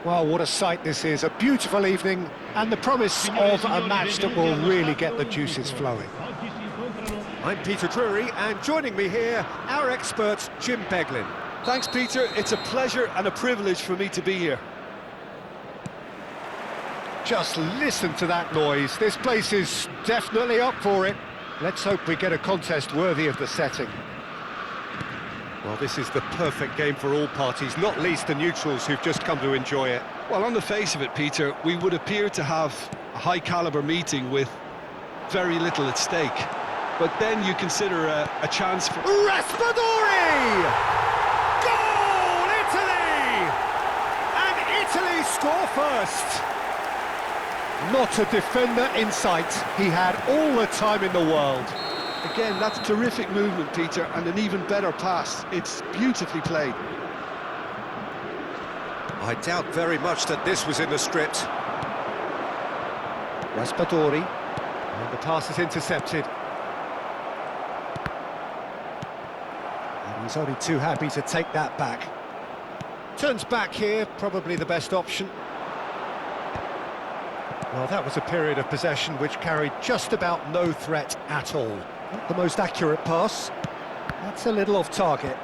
Well, what a sight this is, a beautiful evening and the promise of a match that will really get the juices flowing. I'm Peter Drury, and joining me here, our expert Jim Beglin. Thanks, Peter. It's a pleasure and a privilege for me to be here. Just listen to that noise. This place is definitely up for it. Let's hope we get a contest worthy of the setting. Well, this is the perfect game for all parties, not least the neutrals who've just come to enjoy it. Well, on the face of it, Peter, we would appear to have a high-caliber meeting with very little at stake. But then you consider a chance for... Raspadori! Goal, Italy! And Italy score first. Not a defender in sight. He had all the time in the world. Again, that's terrific movement, Peter, and an even better pass. It's beautifully played. I doubt very much that this was in the script. Raspadori. And the pass is intercepted. And he's only too happy to take that back. Turns back here, probably the best option. Well, that was a period of possession which carried just about no threat at all. Not the most accurate pass. That's a little off target.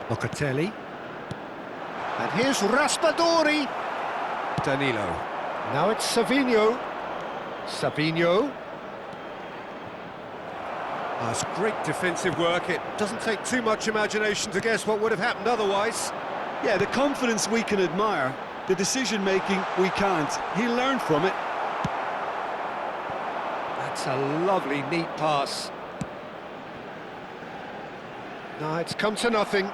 Locatelli. And here's Raspadori. Danilo. Now it's Savinho. Savinho. That's great defensive work. It doesn't take too much imagination to guess what would have happened otherwise. Yeah, the confidence we can admire. The decision-making, we can't. He learned from it. That's a lovely, neat pass. No, it's come to nothing.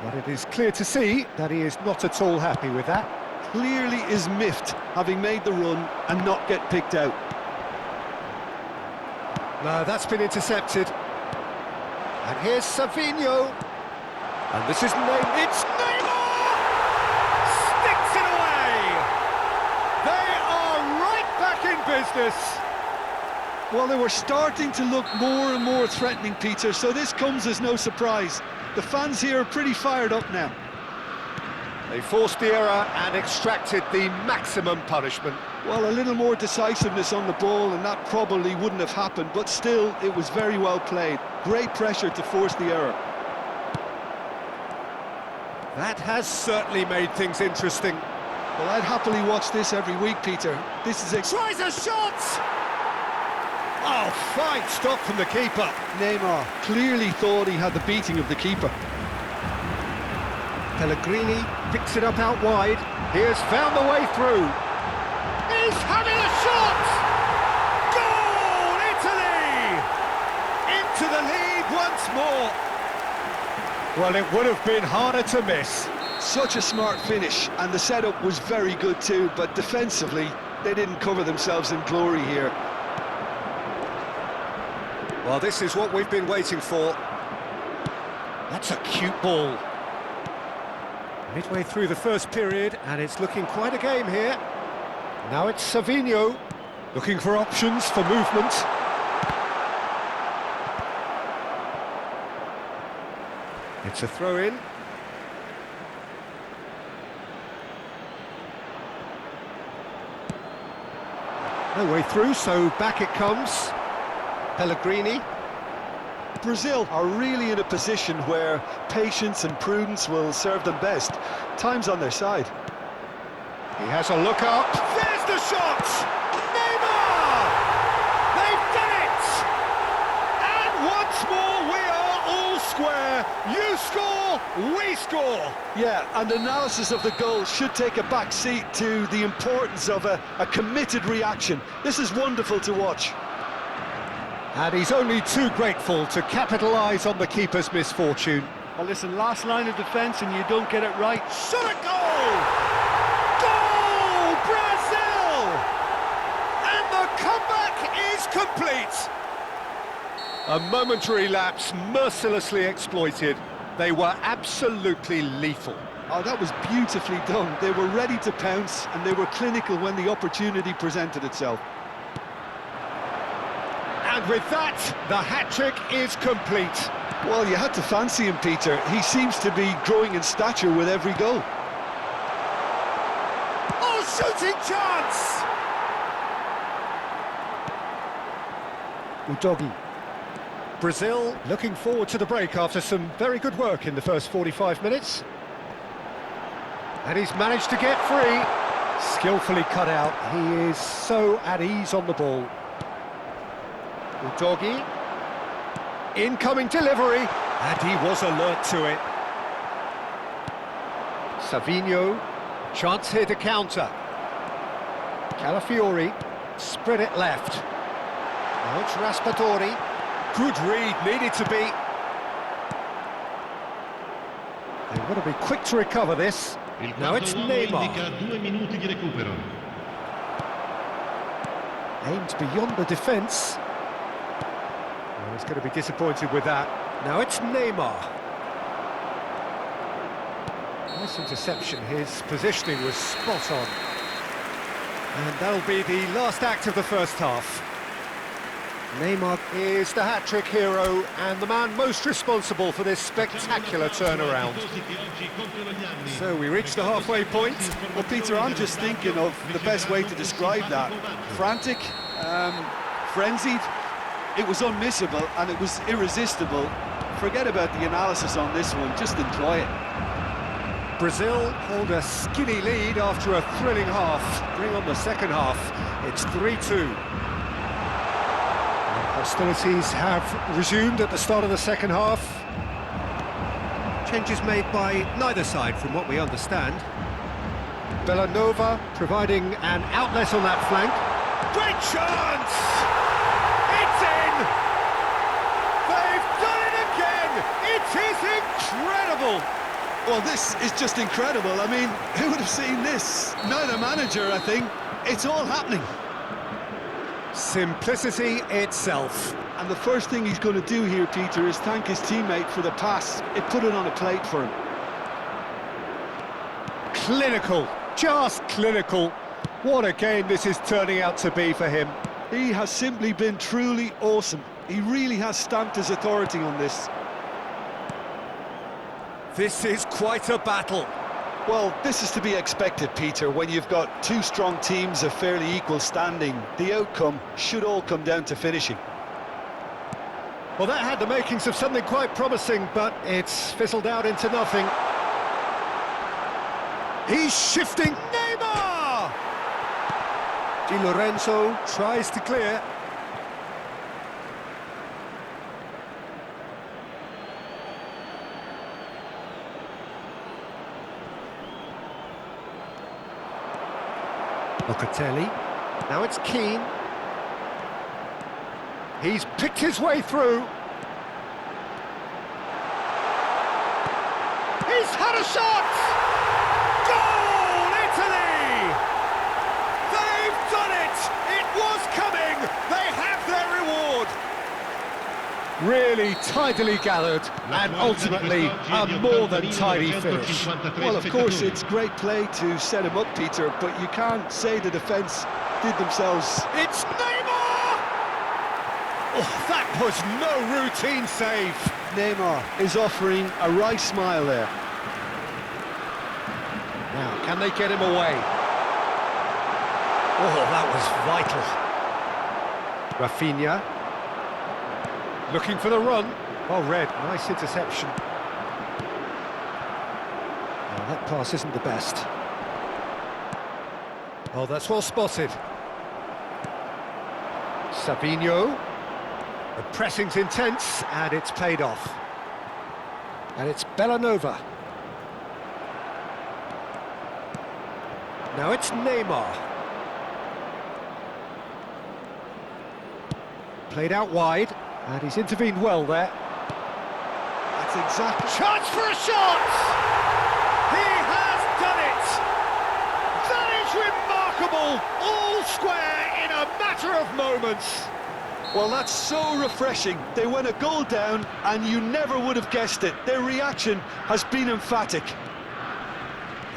But it is clear to see that he is not at all happy with that. Clearly is miffed, having made the run and not get picked out. No, that's been intercepted. And here's Savinho. And this is Neymar. It's Neymar! Business. Well, they were starting to look more and more threatening, Peter, so this comes as no surprise. The fans here are pretty fired up now. They forced the error and extracted the maximum punishment. Well, a little more decisiveness on the ball and that probably wouldn't have happened, but still, it was very well played. Great pressure to force the error. That has certainly made things interesting. Well, I'd happily watch this every week, Peter. This is tries a shot! Oh, fine stop from the keeper. Neymar clearly thought he had the beating of the keeper. Pellegrini picks it up out wide. He has found the way through. He's having a shot! Goal, Italy! Into the lead once more. Well, it would have been harder to miss. Such a smart finish, and the setup was very good too, but defensively, they didn't cover themselves in glory here. Well, this is what we've been waiting for. That's a cute ball. Midway through the first period, and it's looking quite a game here. Now it's Savinho, looking for options for movement. It's a throw-in. No way through, so back it comes. Pellegrini. Brazil are really in a position where patience and prudence will serve them best. Time's on their side. He has a look up. There's the shot! Neymar! They've done it! And once more we are all square. You score, we score. Yeah, and analysis of the goal should take a back seat to the importance of a committed reaction. This is wonderful to watch. And he's only too grateful to capitalise on the keeper's misfortune. Well, listen, last line of defence and you don't get it right. Shot a goal! Goal, Brazil! And the comeback is complete. A momentary lapse mercilessly exploited. They were absolutely lethal. Oh, that was beautifully done. They were ready to pounce and they were clinical when the opportunity presented itself. And with that, the hat-trick is complete. Well, you had to fancy him, Peter. He seems to be growing in stature with every goal. Oh, shooting chance! Udogi. Brazil looking forward to the break after some very good work in the first 45 minutes. And he's managed to get free. Skillfully cut out. He is so at ease on the ball. Udogi. Incoming delivery. And he was alert to it. Savinho. Chance here to counter. Calafiori. Spread it left. Now it's Raspadori. Good read, needed to be. They've got to be quick to recover this. Now it's Neymar. Aimed beyond the defence. Well, he's going to be disappointed with that. Now it's Neymar. Nice interception, his positioning was spot on. And that'll be the last act of the first half. Neymar is the hat-trick hero and the man most responsible for this spectacular turnaround. So we reach the halfway point. Well, Peter, I'm just thinking of the best way to describe that. Frantic, frenzied. It was unmissable and it was irresistible. Forget about the analysis on this one, just enjoy it. Brazil hold a skinny lead after a thrilling half. Bring on the second half. It's 3-2. Hostilities have resumed at the start of the second half. Changes made by neither side from what we understand. Bellanova providing an outlet on that flank. Great chance! It's in! They've done it again! It is incredible! Well, this is just incredible. I mean, who would have seen this? Neither manager, I think. It's all happening. Simplicity itself. And the first thing he's going to do here, Peter, is thank his teammate for the pass. It put it on a plate for him. Clinical, just clinical. What a game this is turning out to be for him. He has simply been truly awesome. He really has stamped his authority on this. This is quite a battle. Well, this is to be expected, Peter, when you've got two strong teams of fairly equal standing. The outcome should all come down to finishing. Well, that had the makings of something quite promising, but it's fizzled out into nothing. He's shifting. Neymar! Di Lorenzo tries to clear. Locatelli. Now it's Keane. He's picked his way through. He's had a shot! Goal, Italy! They've done it! It was coming! They have their reward! Really tidily gathered, and ultimately a more than tidy finish. Well, of course, it's great play to set him up, Peter, but you can't say the defence did themselves. It's Neymar! Oh, that was no routine save. Neymar is offering a wry smile there. Now, can they get him away? Oh, that was vital. Rafinha. Looking for the run. Well read, nice interception. Well, that pass isn't the best. Oh, that's well spotted. Savinho. The pressing's intense, and it's paid off. And it's Bellanova. Now it's Neymar. Played out wide. And he's intervened well there. That's exactly... Chance for a shot! He has done it! That is remarkable! All square in a matter of moments. Well, that's so refreshing. They went a goal down, and you never would have guessed it. Their reaction has been emphatic.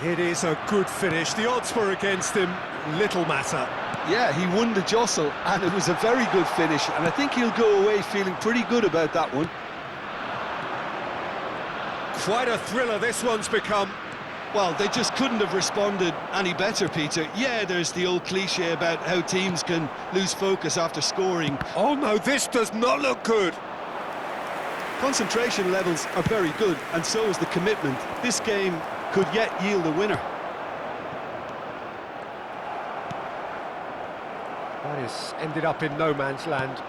It is a good finish. The odds were against him. Little matter. Yeah, he won the jostle, and it was a very good finish, and I think he'll go away feeling pretty good about that one. Quite a thriller this one's become. Well, they just couldn't have responded any better, Peter. Yeah, there's the old cliche about how teams can lose focus after scoring. Oh no, this does not look good. Concentration levels are very good, and so is the commitment. This game could yet yield a winner. That has ended up in no man's land.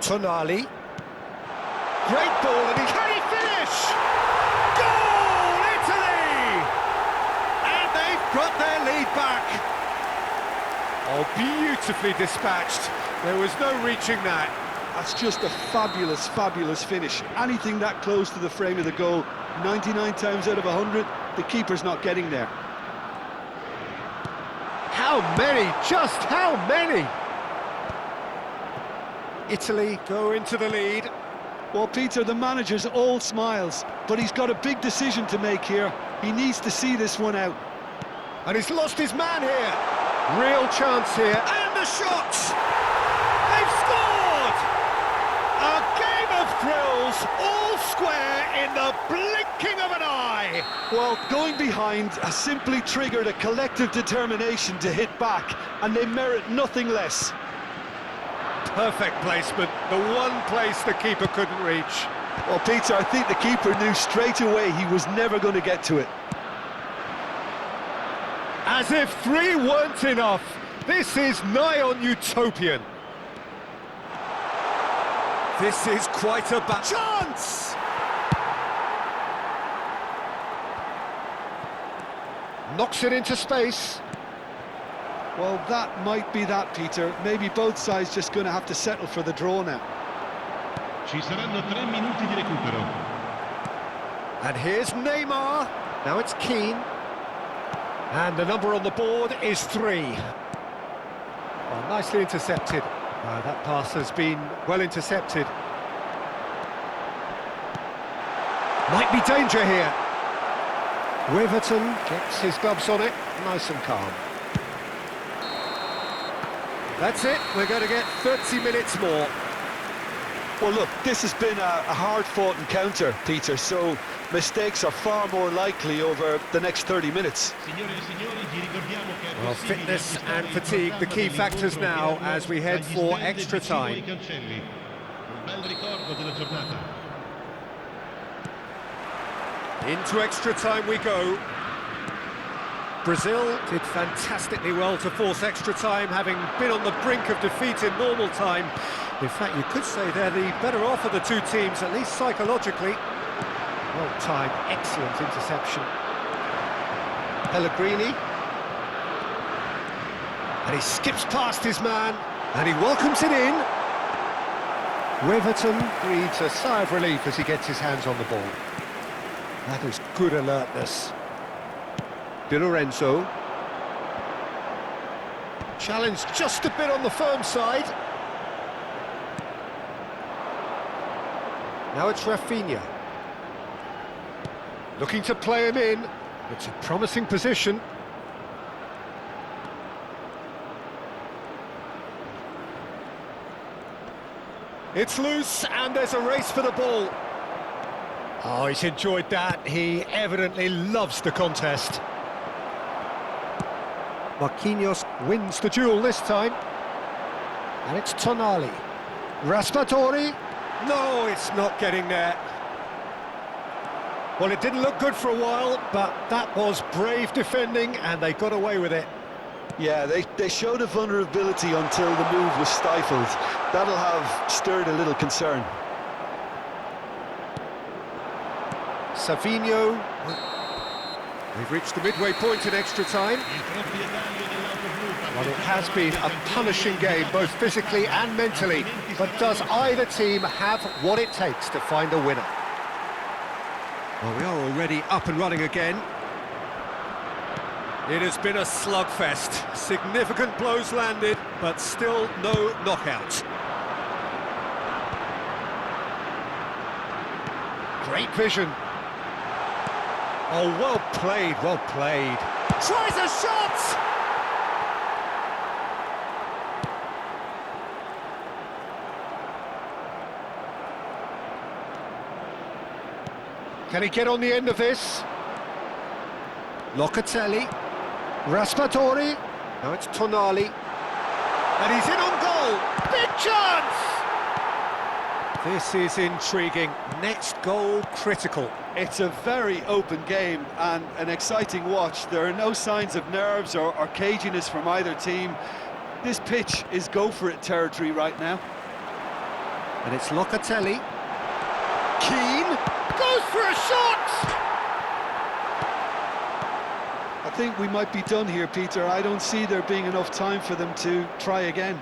Tonali. Great ball, and can he finish? Goal, Italy! And they've got their lead back. Oh, beautifully dispatched. There was no reaching that. That's just a fabulous, fabulous finish. Anything that close to the frame of the goal, 99 times out of 100, the keeper's not getting there. How many? Just how many? Italy go into the lead. Well, Peter, the manager's all smiles, but he's got a big decision to make here. He needs to see this one out. And he's lost his man here. Real chance here. And the shot! They've scored! A game of thrills, all square in the blinking of an eye. Well, going behind has simply triggered a collective determination to hit back, and they merit nothing less. Perfect placement, the one place the keeper couldn't reach. Well, Peter, I think the keeper knew straight away he was never going to get to it. As if three weren't enough, this is nigh on utopian. This is quite a chance! Knocks it into space. Well, that might be that, Peter. Maybe both sides just going to have to settle for the draw now. Ci saranno 3 minuti di recupero. And here's Neymar. Now it's Keane. And the number on the board is 3. Well, nicely intercepted. That pass has been well intercepted. Might be danger here. Weverton gets his gloves on it, nice and calm. That's it, we're going to get 30 minutes more. Well, look, this has been a hard-fought encounter, Peter, so mistakes are far more likely over the next 30 minutes. Well, fitness and fatigue, the key factors now as we head for extra time. Into extra time we go. Brazil did fantastically well to force extra time, having been on the brink of defeat in normal time. In fact, you could say they're the better off of the two teams, at least psychologically. Well-timed, excellent interception. Pellegrini. And he skips past his man, and he welcomes it in. Weverton breathes a sigh of relief as he gets his hands on the ball. That is good alertness. Di Lorenzo. Challenge just a bit on the firm side. Now it's Rafinha. Looking to play him in. It's a promising position. It's loose, and there's a race for the ball. Oh, he's enjoyed that. He evidently loves the contest. Marquinhos wins the duel this time. And it's Tonali. Raspadori. No, it's not getting there. Well, it didn't look good for a while, but that was brave defending, and they got away with it. Yeah, they showed a vulnerability until the move was stifled. That'll have stirred a little concern. Savinho. We've reached the midway point in extra time. Well, it has been a punishing game, both physically and mentally. But does either team have what it takes to find a winner? Well, we are already up and running again. It has been a slugfest. Significant blows landed, but still no knockout. Great vision. Oh, well played, well played. Tries a shot! Can he get on the end of this? Locatelli. Raspadori. Now it's Tonali. And he's in on goal. Big chance! This is intriguing. Next goal critical. It's a very open game and an exciting watch. There are no signs of nerves or caginess from either team. This pitch is go-for-it territory right now. And it's Locatelli. Keane goes for a shot! I think we might be done here, Peter. I don't see there being enough time for them to try again.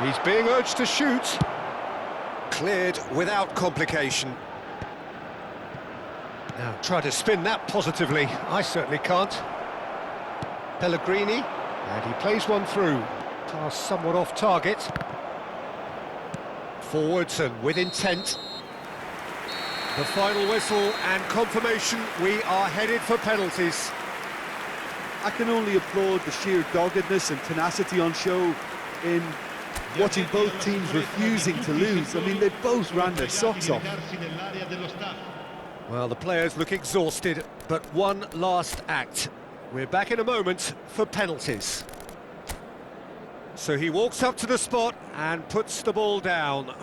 He's being urged to shoot. Cleared without complication. Now try to spin that positively. I certainly can't. Pellegrini, and he plays one through. Pass somewhat off target. Forwards and with intent. The final whistle and confirmation we are headed for penalties. I can only applaud the sheer doggedness and tenacity on show in watching both teams refusing to lose. I mean, they both ran their socks off. Well, the players look exhausted, but one last act. We're back in a moment for penalties. So he walks up to the spot and puts the ball down.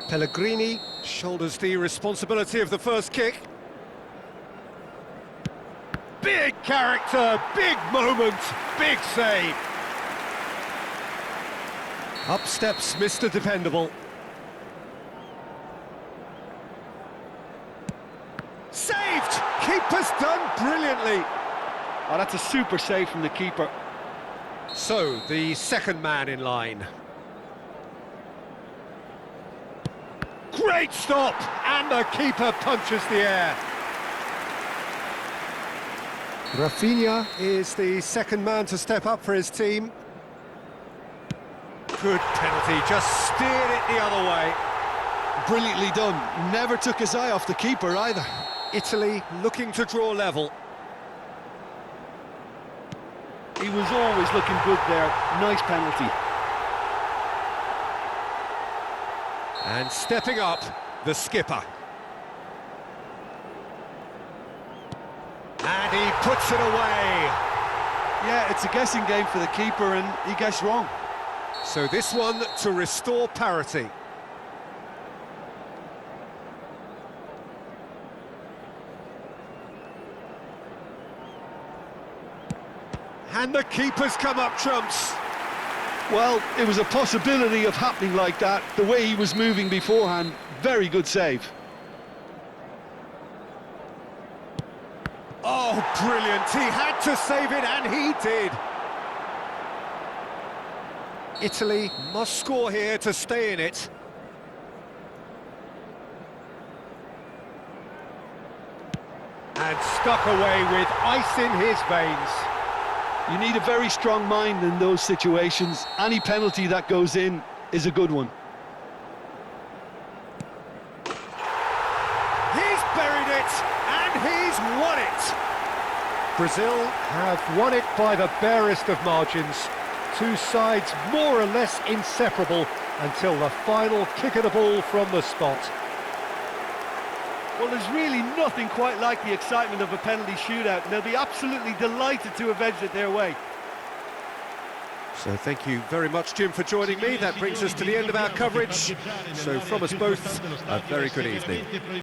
Pellegrini shoulders the responsibility of the first kick. Big character, big moment, big save. Up steps Mr. Dependable. Saved! Keeper's done brilliantly. Oh, that's a super save from the keeper. So, the second man in line. Great stop! And the keeper punches the air. Rafinha is the second man to step up for his team. Good penalty, just steered it the other way. Brilliantly done. Never took his eye off the keeper either. Italy looking to draw level. He was always looking good there. Nice penalty. And stepping up, the skipper. And he puts it away. Yeah, it's a guessing game for the keeper and he guessed wrong. So this one to restore parity. And the keeper's come up trumps. Well, it was a possibility of happening like that. The way he was moving beforehand, very good save. Oh, brilliant. He had to save it, and he did. Italy must score here to stay in it. And stuck away with ice in his veins. You need a very strong mind in those situations. Any penalty that goes in is a good one. He's buried it, and he's won it. Brazil have won it by the barest of margins. Two sides more or less inseparable until the final kick of the ball from the spot. Well, there's really nothing quite like the excitement of a penalty shootout, and they'll be absolutely delighted to have edged it their way. So thank you very much, Jim, for joining me. That brings us to the end of our coverage. So from us both, a very good evening.